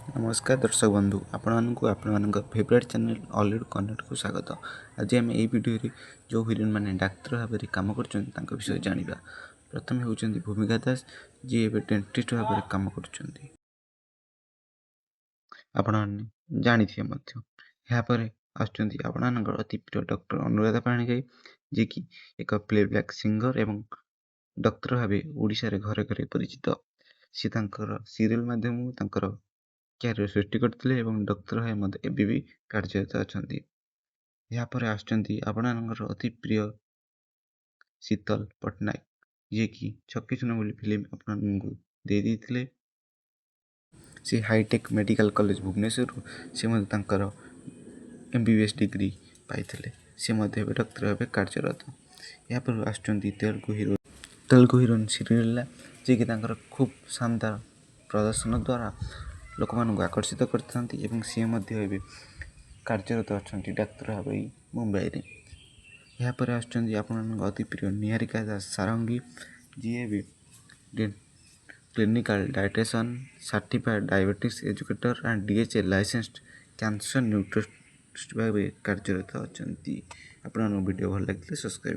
नमस्कार दर्शक बंधु आपण फेवरेट चैनल ऑलिवुड कनेक्ट को स्वागत। आज आम यही वीडियो जो हिरोइन मैंने डाक्तर भाव में कम कर विषय जाना। प्रथम होती भूमिका दास जी ए डेंटिस्ट भाव में कम कर अति प्रिय डॉक्टर अनुराधा पाणिग्राही जी की एक प्लेबैक सिंगर एवं डॉक्टर भाव ओडिशा रे घरे घरे परिचित। सी सीरियल माध्यम क्यारियर सृष्टि करते डॉक्टर भाई एवं भी कार्यरत अच्छा। यापर आपर अति प्रिय शीतल पट्टनायक जी की छक्की सुन बोली फिल्म आपको दे देते। सी हाईटेक मेडिकल कॉलेज भुवनेश्वर से MBBS डिग्री पाई सी डॉक्टर भाव कार्यरत। यापर तेलुगु हिरोइन श्रीलीला जी की खूब शानदार प्रदर्शन द्वारा लोक मानक आकर्षित करते सी कार्यरत अच्छा डाक्तर भाव मुंबई रे। यापर अति प्रिय निहारिका दास सारंगी जी भी clinical dietitian certified diabetics educator and DHA licensed cancer nutritionist भाव कार्यरत अच्छा। आपन वीडियो भल लगे सब्सक्राइब।